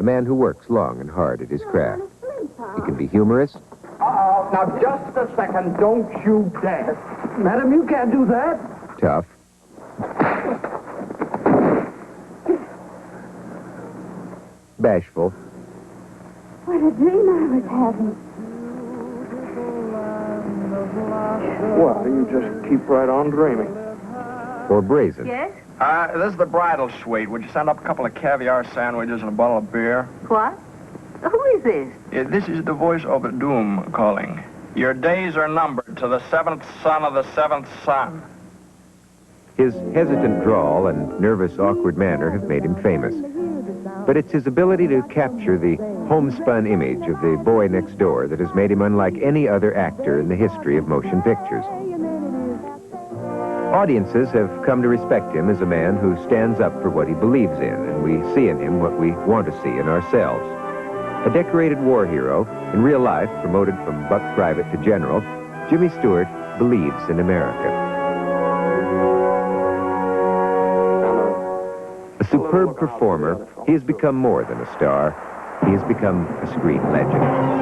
a man who works long and hard at his craft. He can be humorous. Now, just a second. Don't you dare. Madam, you can't do that. Tough. Bashful. What a dream I was having. Well, you just keep right on dreaming. Or brazen. Yes? This is the bridal suite. Would you send up a couple of caviar sandwiches and a bottle of beer? What? Who is this? This is the voice of doom calling. Your days are numbered to the seventh son of the seventh son. His hesitant drawl and nervous, awkward manner have made him famous. But it's his ability to capture the homespun image of the boy next door that has made him unlike any other actor in the history of motion pictures. Audiences have come to respect him as a man who stands up for what he believes in, and we see in him what we want to see in ourselves. A decorated war hero, in real life promoted from buck private to general, Jimmy Stewart believes in America. A superb performer, he has become more than a star. He has become a screen legend.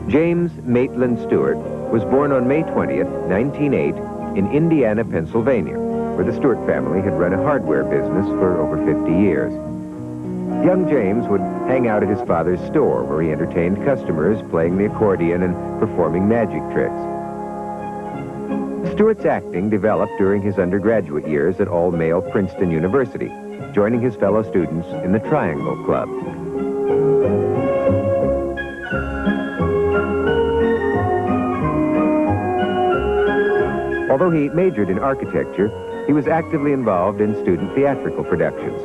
James Maitland Stewart was born on May 20th, 1908, in Indiana, Pennsylvania, where the Stewart family had run a hardware business for over 50 years. Young James would hang out at his father's store, where he entertained customers, playing the accordion and performing magic tricks. Stewart's acting developed during his undergraduate years at all-male Princeton University, joining his fellow students in the Triangle Club. Although he majored in architecture, he was actively involved in student theatrical productions.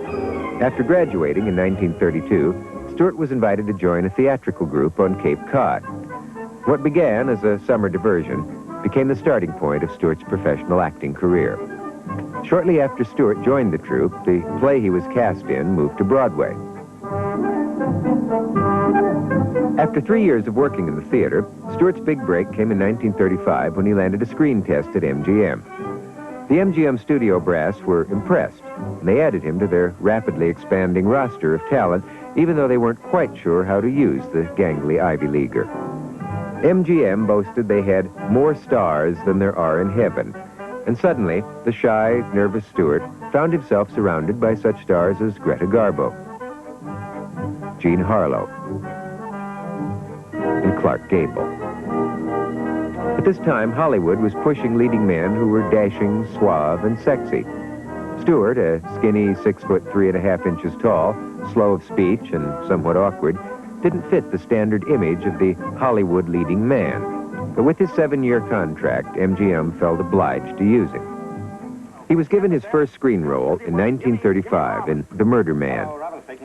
After graduating in 1932, Stewart was invited to join a theatrical group on Cape Cod. What began as a summer diversion became the starting point of Stewart's professional acting career. Shortly after Stewart joined the troupe, the play he was cast in moved to Broadway. After 3 years of working in the theater, Stewart's big break came in 1935 when he landed a screen test at MGM. The MGM studio brass were impressed, and they added him to their rapidly expanding roster of talent, even though they weren't quite sure how to use the gangly Ivy Leaguer. MGM boasted they had more stars than there are in heaven, and suddenly, the shy, nervous Stewart found himself surrounded by such stars as Greta Garbo, Jean Harlow, and Clark Gable. At this time, Hollywood was pushing leading men who were dashing, suave, and sexy. Stewart, a skinny 6'3.5" tall, slow of speech, and somewhat awkward, didn't fit the standard image of the Hollywood leading man. But with his 7-year contract, MGM felt obliged to use him. He was given his first screen role in 1935 in The Murder Man.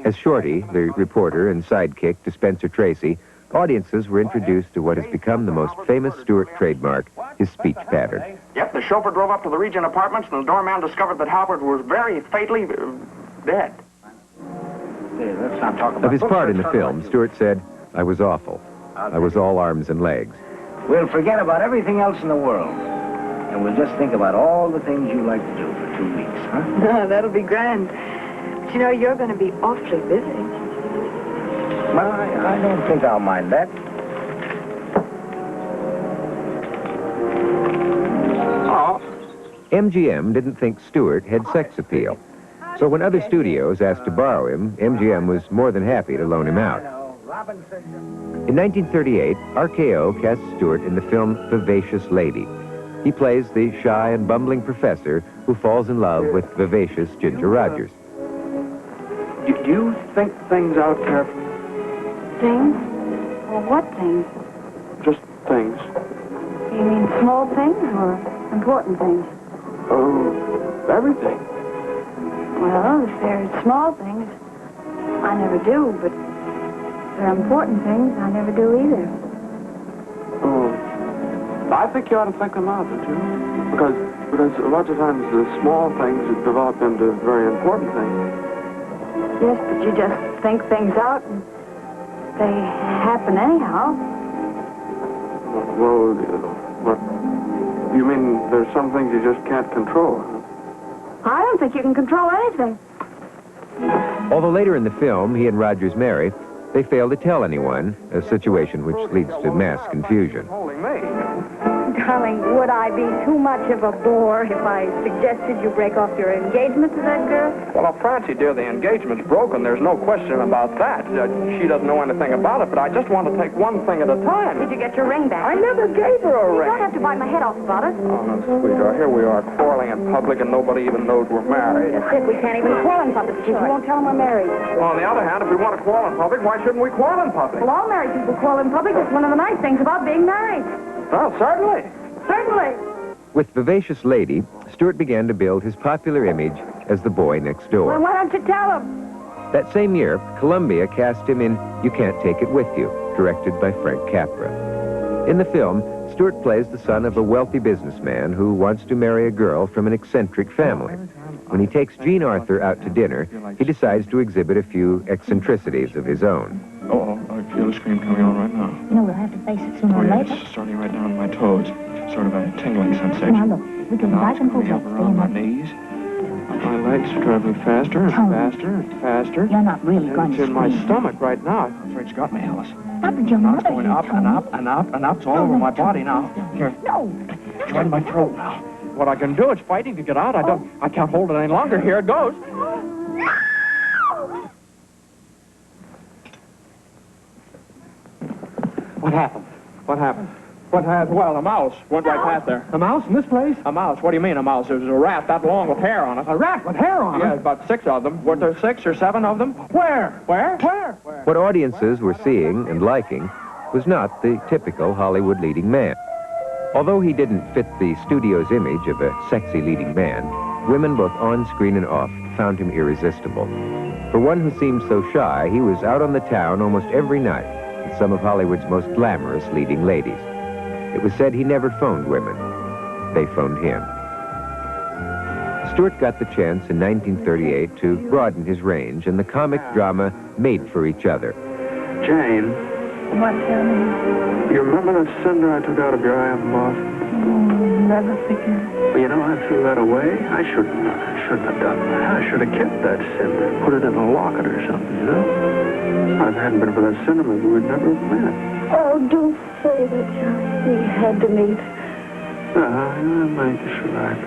As Shorty, the reporter and sidekick to Spencer Tracy, audiences were introduced to what has become the most famous Stewart trademark, his speech pattern. Yep, the chauffeur drove up to the Regent Apartments, and the doorman discovered that Halbert was very fatally dead. Hey, let's not talk about Of his part in the film, Stewart said, "I was awful. I was all arms and legs." We'll forget about everything else in the world, and we'll just think about all the things you like to do for 2 weeks, huh? No, that'll be grand. But you know, you're going to be awfully busy. Well, I don't think I'll mind that. Oh. MGM didn't think Stewart had sex appeal. So when other studios asked to borrow him, MGM was more than happy to loan him out. In 1938, RKO cast Stewart in the film Vivacious Lady. He plays the shy and bumbling professor who falls in love with vivacious Ginger Rogers. Do you think things out carefully? Things? Well, what things? Just things. You mean small things or important things? Oh, everything. Well, if they're small things, I never do, but if they're important things, I never do either. Oh, I think you ought to think them out, don't you? Because lots of times the small things develop into very important things. Yes, but you just think things out and they happen anyhow. Well, what? You mean there's some things you just can't control? Huh? I don't think you can control anything. Although later in the film he and Rogers marry, they fail to tell anyone, a situation which leads to mass confusion. Holding me. Darling, would I be too much of a bore if I suggested you break off your engagement to that girl? Well, Francie, dear, the engagement's broken. There's no question about that. She doesn't know anything about it, but I just want to take one thing at a time. Did you get your ring back? I never gave her a You ring. don't have to bite my head off about it. Oh, no, sweetheart, here we are quarreling in public and nobody even knows we're married. That's it. We can't even quarrel in public because you won't tell them we're married. Well, on the other hand, if we want to quarrel in public, why shouldn't we quarrel in public? Well, all married people quarrel in public. It's one of the nice things about being married. Well, certainly. Certainly. With Vivacious Lady, Stewart began to build his popular image as the boy next door. Well, why don't you tell them? That same year, Columbia cast him in You Can't Take It With You, directed by Frank Capra. In the film, Stewart plays the son of a wealthy businessman who wants to marry a girl from an eccentric family. When he takes Jean Arthur out to dinner, he decides to exhibit a few eccentricities of his own. Oh, I feel the scream coming on right now. You know, we'll have to face it sooner Oh, or yeah, later. it's starting right down to my toes. Sort of a tingling sensation. Now, look, we can Now back it's and forth coming up like around my staying knees. My legs are traveling faster and Tony. faster and faster. You're not really going It's to in my scream. stomach right now. I'm afraid it's got me, Alice. Not that your Now it's mother going here, up and Tony. up and up and up. It's all over my body now. Here, No. it's right in my throat now. What I can do is fighting to get out. I can't hold it any longer. Here it goes. What happened? What happened? Well, a mouse went right past there. A mouse in this place? A mouse? What do you mean a mouse? There was a rat that long with hair on it. A rat with hair on Yeah, it? about 6 of them. Were there 6 or 7 of them? Where? Where? What audiences were seeing and liking was not the typical Hollywood leading man. Although he didn't fit the studio's image of a sexy leading man, women both on screen and off found him irresistible. For one who seemed so shy, he was out on the town almost every night with some of Hollywood's most glamorous leading ladies. It was said he never phoned women. They phoned him. Stewart got the chance in 1938 to broaden his range in the comic drama Made for Each Other. Jane, What, Tony? you remember that cinder I took out of your eye up in Boston? Never forget. Well, you know, I threw that away. I shouldn't have done that. I should have kept that cinder, put it in a locket or something, you know? If it hadn't been for that cinder, maybe we'd never have met. Oh, don't say that, Johnny. We had to meet. I might just right.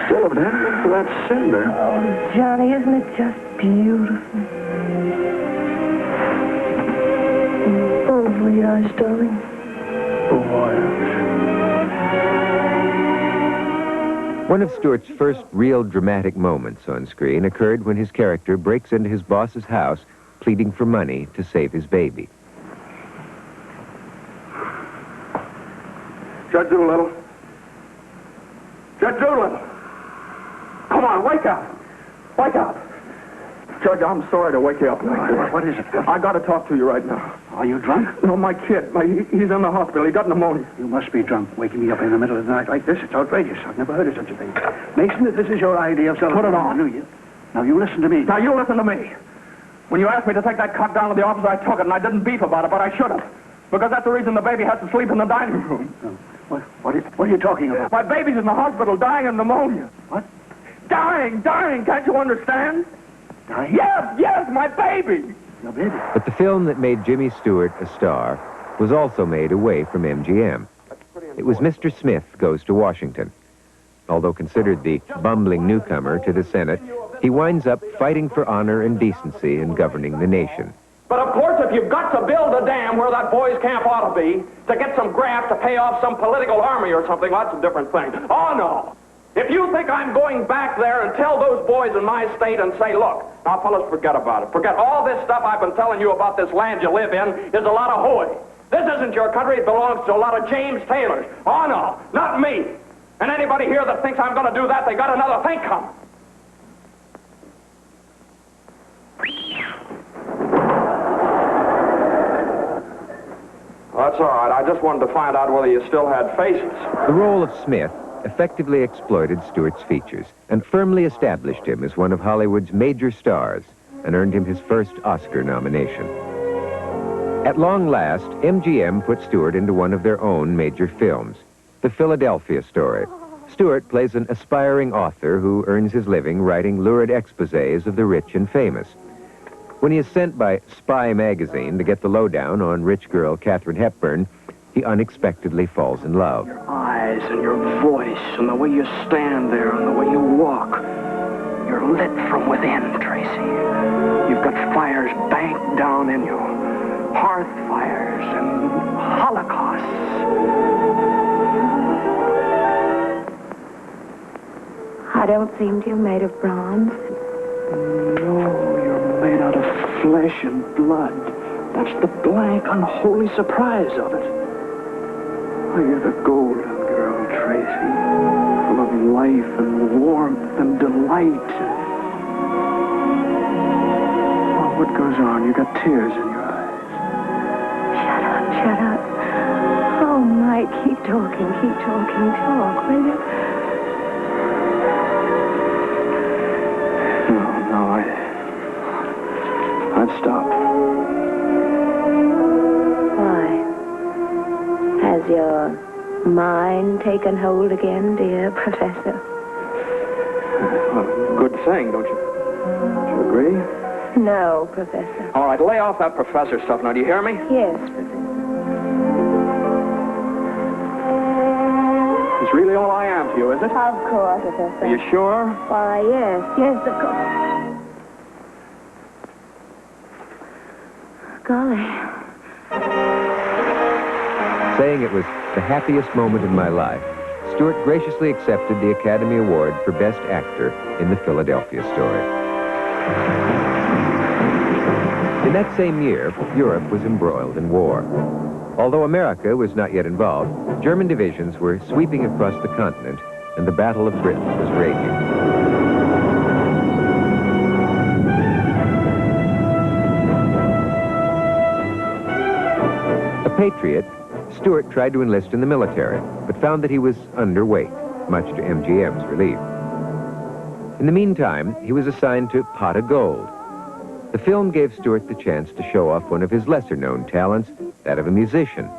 Still, if it hadn't been for that cinder. Oh, Johnny, isn't it just beautiful? Lovely eyes, darling. Oh, boy. One of Stewart's first real dramatic moments on screen occurred when his character breaks into his boss's house pleading for money to save his baby. Judge Doolittle. Judge Doolittle. Come on, wake up. Wake up. Judge, I'm sorry to wake you up like this. What is it? I got to talk to you right now. Are you drunk? No, my kid. He's in the hospital. He got pneumonia. You must be drunk, waking me up in the middle of the night like this. It's outrageous. I've never heard of such a thing. Mason, if this is your idea of celebrating... Put it on. I knew you. Now, you listen to me. Now, you listen to me. When you asked me to take that cot down to the office, I took it, and I didn't beef about it, but I should have. Because that's the reason the baby has to sleep in the dining room. No. What are you talking about? My baby's in the hospital dying of pneumonia. What? Dying. Can't you understand? Dying? Yes, my baby. Your baby? But the film that made Jimmy Stewart a star was also made away from MGM. It was Mr. Smith Goes to Washington. Although considered the bumbling newcomer to the Senate, he winds up fighting for honor and decency in governing the nation. But of course, if you've got to build a dam where that boys' camp ought to be, to get some graft to pay off some political army or something, well, that's a different thing. Oh, no. If you think I'm going back there and tell those boys in my state and say, look, now, fellas, forget about it. Forget all this stuff I've been telling you about this land you live in is a lot of hooey. This isn't your country. It belongs to a lot of James Taylors. Oh, no, not me. And anybody here that thinks I'm going to do that, they got another thing coming. Well, that's all right. I just wanted to find out whether you still had faces. The role of Smith effectively exploited Stewart's features and firmly established him as one of Hollywood's major stars and earned him his first Oscar nomination. At long last, MGM put Stewart into one of their own major films, The Philadelphia Story. Stewart plays an aspiring author who earns his living writing lurid exposés of the rich and famous. When he is sent by Spy magazine to get the lowdown on rich girl Katharine Hepburn, he unexpectedly falls in love. Your eyes and your voice and the way you stand there and the way you walk. You're lit from within, Tracy. You've got fires banked down in you. Hearth fires and holocausts. I don't seem to have made of bronze. No, you're made out of flesh and blood. That's the blank, unholy surprise of it. Oh, you're the golden girl, Tracy. Full of life and warmth and delight. Oh, what goes on? You got tears in your eyes. Shut up, shut up. Oh, Mike, keep talking, talk, will you? No, I've stopped. Why? Has your mind taken hold again, dear Professor? Well, good thing, don't you agree? No, Professor. All right, lay off that professor stuff now. Do you hear me? Yes, Professor. It's really all I am to you, is it? Of course, Professor. Are you sure? Why, yes, of course. Golly. Saying it was the happiest moment in my life, Stewart graciously accepted the Academy Award for Best Actor in The Philadelphia Story. In that same year, Europe was embroiled in war. Although America was not yet involved, German divisions were sweeping across the continent, and the Battle of Britain was raging. A patriot, Stewart tried to enlist in the military, but found that he was underweight, much to MGM's relief. In the meantime, he was assigned to Pot of Gold. The film gave Stewart the chance to show off one of his lesser-known talents, that of a musician.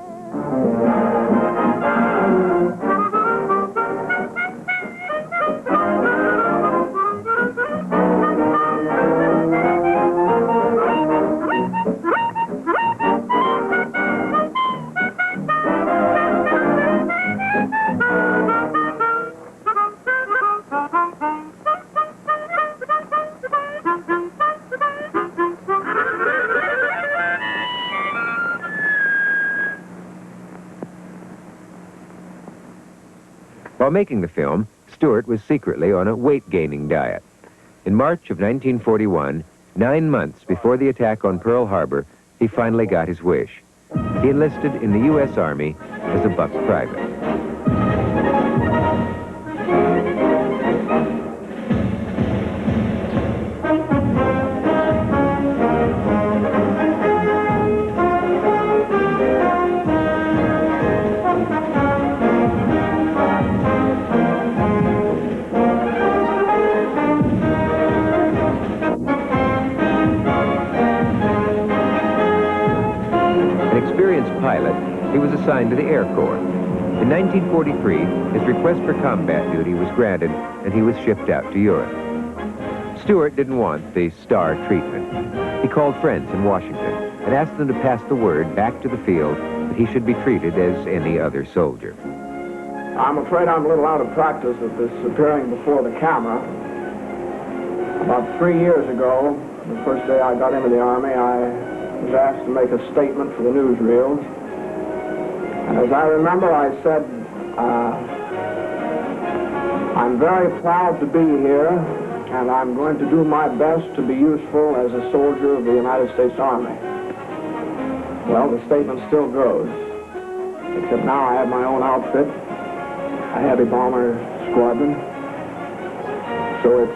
While making the film, Stewart was secretly on a weight-gaining diet. In March of 1941, 9 months before the attack on Pearl Harbor, he finally got his wish. He enlisted in the U.S. Army as a buck private. Pilot, he was assigned to the Air Corps. In 1943, his request for combat duty was granted, and he was shipped out to Europe. Stewart didn't want the star treatment. He called friends in Washington and asked them to pass the word back to the field that he should be treated as any other soldier. I'm afraid I'm a little out of practice at this appearing before the camera. About 3 years ago, the first day I got into the Army, I was asked to make a statement for the newsreels. And as I remember, I said, I'm very proud to be here, and I'm going to do my best to be useful as a soldier of the United States Army. Well, the statement still goes, except now I have my own outfit, a heavy bomber squadron. So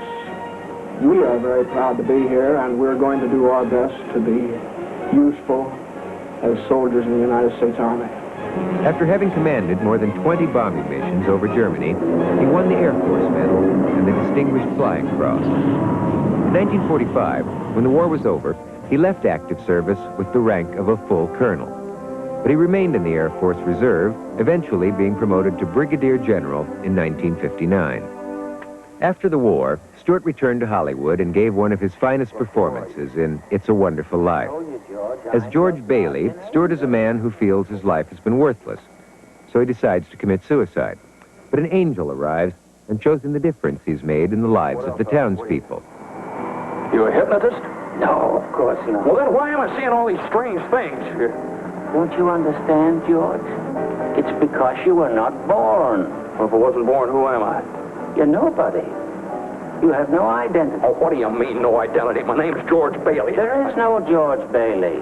we are very proud to be here, and we're going to do our best to be useful as soldiers in the United States Army. After having commanded more than 20 bombing missions over Germany, he won the Air Force Medal and the Distinguished Flying Cross. In 1945, when the war was over, he left active service with the rank of a full colonel. But he remained in the Air Force Reserve, eventually being promoted to Brigadier General in 1959. After the war, Stewart returned to Hollywood and gave one of his finest performances in It's a Wonderful Life. As George Bailey, Stewart is a man who feels his life has been worthless, so he decides to commit suicide. But an angel arrives and shows him the difference he's made in the lives of the townspeople. You a hypnotist? No, of course not. Well, then why am I seeing all these strange things? Don't you understand, George? It's because you were not born. Well, if I wasn't born, who am I? You're nobody. You have no identity. Oh, what do you mean, no identity? My name's George Bailey. There is no George Bailey.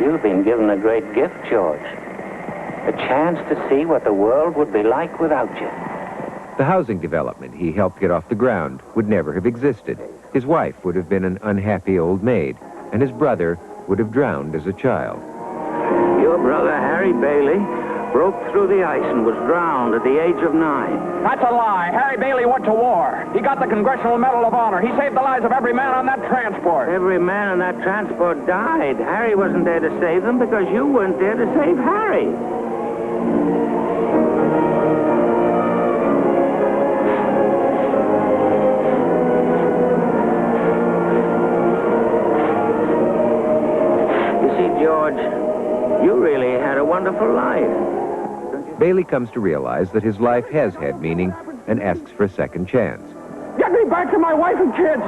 You've been given a great gift, George. A chance to see what the world would be like without you. The housing development he helped get off the ground would never have existed. His wife would have been an unhappy old maid, and his brother would have drowned as a child. Your brother, Harry Bailey, broke through the ice and was drowned at the age of 9. That's a lie. Harry Bailey went to war. He got the Congressional Medal of Honor. He saved the lives of every man on that transport. Every man on that transport died. Harry wasn't there to save them because you weren't there to save Harry. You see, George, you really had a wonderful life. Bailey comes to realize that his life has had meaning and asks for a second chance. Get me back to my wife and kids.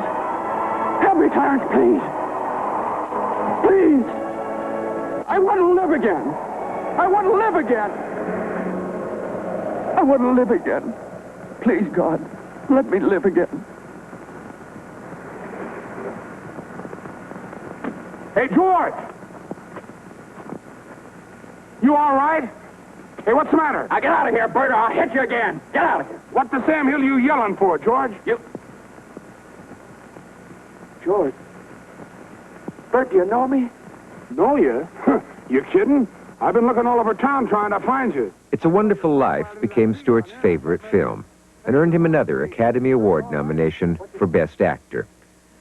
Help me, Clarence, please. Please. I want to live again. I want to live again. I want to live again. Please, God, let me live again. Hey, George. You all right? Hey, what's the matter? Now, get out of here, Bert, or I'll hit you again. Get out of here. What the Sam Hill you yelling for, George? George. Bert, do you know me? Know you? You kidding? I've been looking all over town trying to find you. It's a Wonderful Life became Stewart's favorite film and earned him another Academy Award nomination for Best Actor.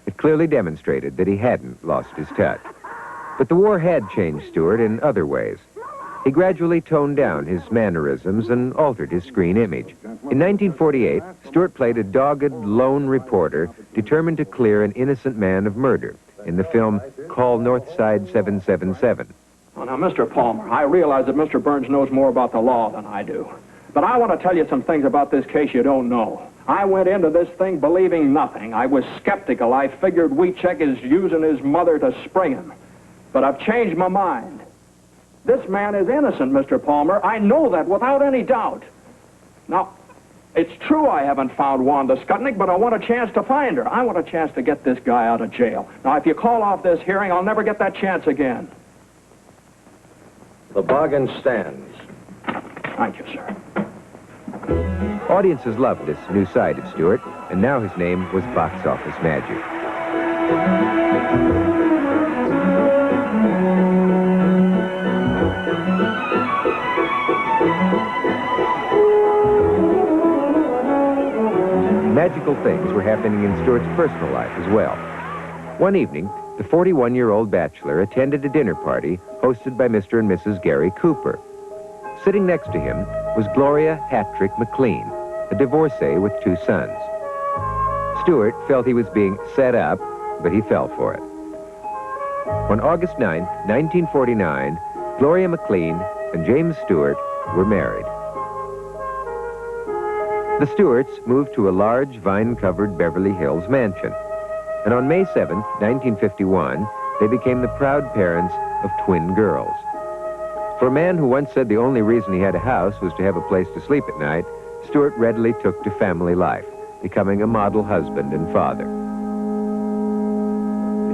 It clearly demonstrated that he hadn't lost his touch. But the war had changed Stewart in other ways. He gradually toned down his mannerisms and altered his screen image. In 1948, Stewart played a dogged, lone reporter determined to clear an innocent man of murder in the film Call Northside 777. Oh, now, Mr. Palmer, I realize that Mr. Burns knows more about the law than I do. But I want to tell you some things about this case you don't know. I went into this thing believing nothing. I was skeptical. I figured Wheatcheck is using his mother to spring him. But I've changed my mind. This man is innocent, Mr. Palmer. I know that without any doubt. Now, it's true I haven't found Wanda Skutnik, but I want a chance to find her. I want a chance to get this guy out of jail. Now, if you call off this hearing, I'll never get that chance again. The bargain stands. Thank you, sir. Audiences loved this new side of Stewart, and now his name was box office magic. Magical things were happening in Stewart's personal life as well. One evening, the 41-year-old bachelor attended a dinner party hosted by Mr. and Mrs. Gary Cooper. Sitting next to him was Gloria Hattrick McLean, a divorcee with 2 sons. Stewart felt he was being set up, but he fell for it. On August 9, 1949, Gloria McLean and James Stewart were married. The Stewarts moved to a large, vine-covered Beverly Hills mansion. And on May 7th, 1951, they became the proud parents of twin girls. For a man who once said the only reason he had a house was to have a place to sleep at night, Stewart readily took to family life, becoming a model husband and father.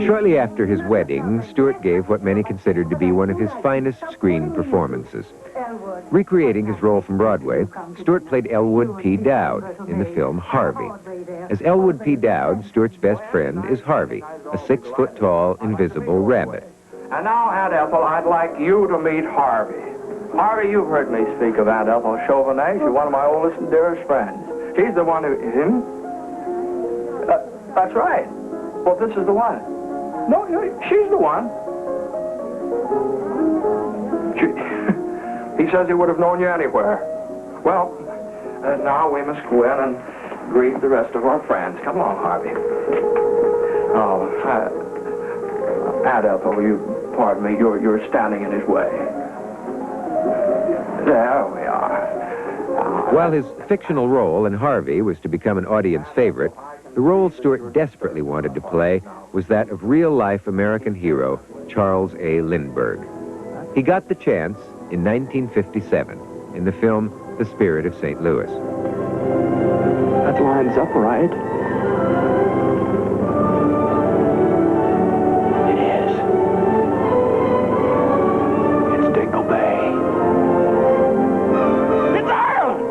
Shortly after his wedding, Stewart gave what many considered to be one of his finest screen performances. Recreating his role from Broadway, Stewart played Elwood P. Dowd in the film Harvey. As Elwood P. Dowd, Stewart's best friend is Harvey, a 6-foot-tall, invisible rabbit. And now, Aunt Ethel, I'd like you to meet Harvey. Harvey, you've heard me speak of Aunt Ethel Chauvenet. She's one of my oldest and dearest friends. She's the one who... that's right. Well, this is the one. No, she's the one. He says he would have known you anywhere. Well, now we must go in and greet the rest of our friends. Come on, Harvey. Oh, Aunt Ethel, pardon me, you're standing in his way. There we are. While his fictional role in Harvey was to become an audience favorite, the role Stewart desperately wanted to play was that of real-life American hero Charles A. Lindbergh. He got the chance in 1957 in the film The Spirit of St. Louis. That lines up right. It is. It's Dingle Bay. It's Ireland!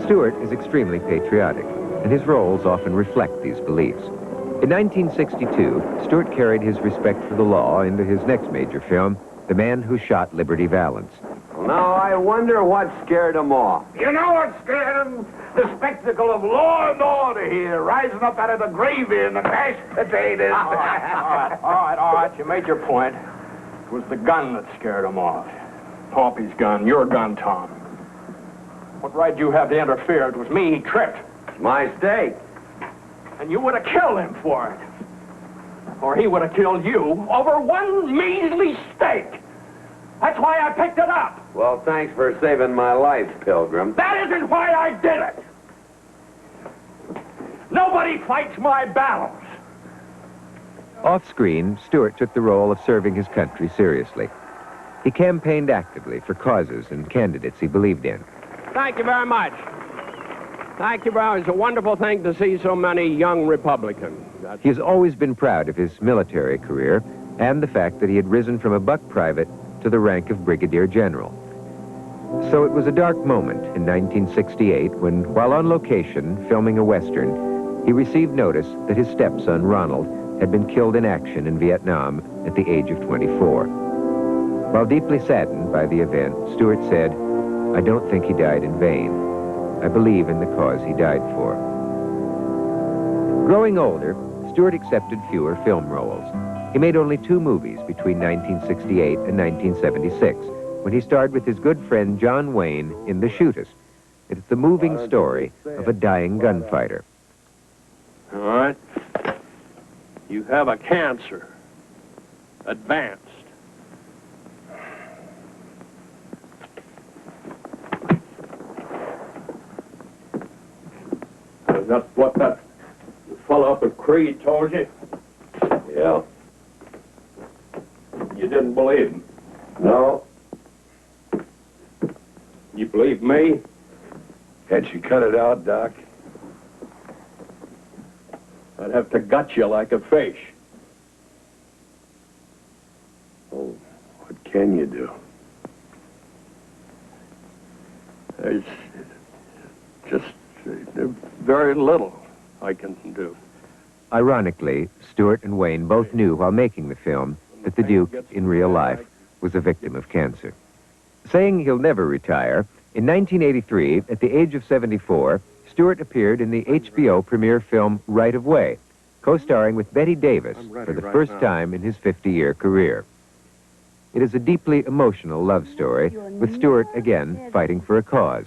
Stewart is extremely patriotic, and his roles often reflect these beliefs. In 1962, Stewart carried his respect for the law into his next major film, The Man Who Shot Liberty Valance. Now, I wonder what scared them off. You know what scared them? The spectacle of law and order here, rising up out of the gravy and the mashed potatoes. all right. You made your point. It was the gun that scared them off. Paupy's gun, your gun, Tom. What right do you have to interfere? It was me he tripped. It's my stake. And you would have killed him for it. Or he would have killed you over one measly stake. That's why I picked it up. Well, thanks for saving my life, Pilgrim. That isn't why I did it. Nobody fights my battles. Off-screen, Stewart took the role of serving his country seriously. He campaigned actively for causes and candidates he believed in. Thank you very much. Thank you very much. It's a wonderful thing to see so many young Republicans. He has always been proud of his military career and the fact that he had risen from a buck private to the rank of brigadier general. So it was a dark moment in 1968 when, while on location filming a Western, he received notice that his stepson, Ronald, had been killed in action in Vietnam at the age of 24. While deeply saddened by the event, Stewart said, "I don't think he died in vain. I believe in the cause he died for." Growing older, Stewart accepted fewer film roles. He made only 2 movies between 1968 and 1976, when he starred with his good friend John Wayne in The Shootist. It's the moving story of a dying gunfighter. All right. You have a cancer. Advanced. Is that what that fellow up at Creed told you? Yeah. You didn't believe him? No. You believe me? Can't you cut it out, Doc? I'd have to gut you like a fish. Oh, what can you do? There's just very little I can do. Ironically, Stewart and Wayne both knew while making the film that the Duke, in real life, was a victim of cancer. Saying he'll never retire, in 1983, at the age of 74, Stewart appeared in the HBO premiere film Right of Way, co-starring with Betty Davis for the first time in his 50-year career. It is a deeply emotional love story, with Stewart again fighting for a cause,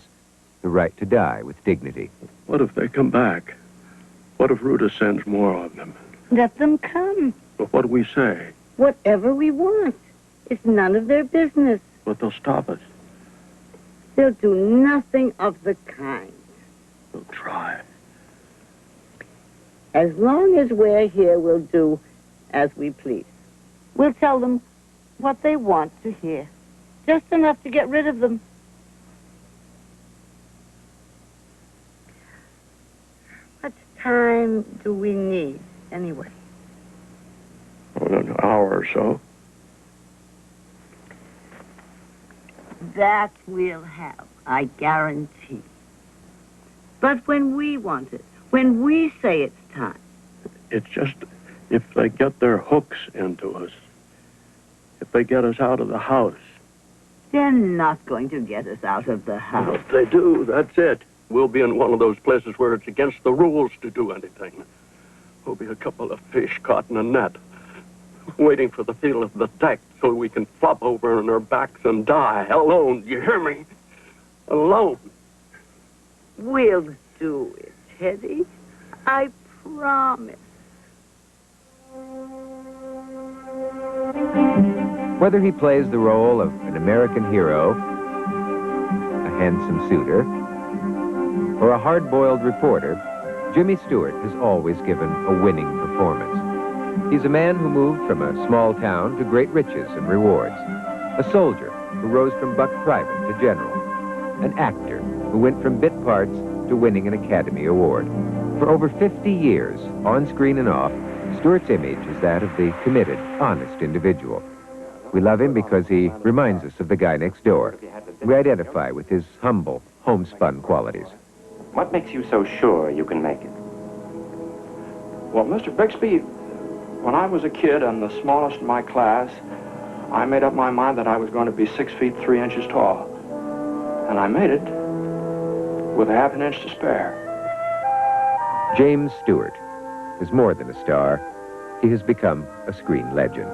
the right to die with dignity. What if they come back? What if Ruta sends more of them? Let them come. But what do we say? Whatever we want. It's none of their business. But they'll stop us. They'll do nothing of the kind. They'll try. As long as we're here, we'll do as we please. We'll tell them what they want to hear. Just enough to get rid of them. What time do we need, anyway? An hour or so. That we'll have, I guarantee. But when we want it, when we say it's time. It's just if they get their hooks into us, if they get us out of the house. They're not going to get us out of the house. If they do, that's it. We'll be in one of those places where it's against the rules to do anything. We'll be a couple of fish caught in a net, waiting for the feel of the deck so we can flop over on our backs and die. Alone, you hear me? Alone. We'll do it, Teddy. I promise. Whether he plays the role of an American hero, a handsome suitor, or a hard-boiled reporter, Jimmy Stewart has always given a winning performance. He's a man who moved from a small town to great riches and rewards, a soldier who rose from buck private to general, an actor who went from bit parts to winning an Academy Award. For over 50 years, on screen and off, Stewart's image is that of the committed, honest individual. We love him because he reminds us of the guy next door. We identify with his humble, homespun qualities. What makes you so sure you can make it? Well, Mr. Bixby, when I was a kid and the smallest in my class, I made up my mind that I was going to be 6 feet 3 inches tall. And I made it with a half an inch to spare. James Stewart is more than a star. He has become a screen legend.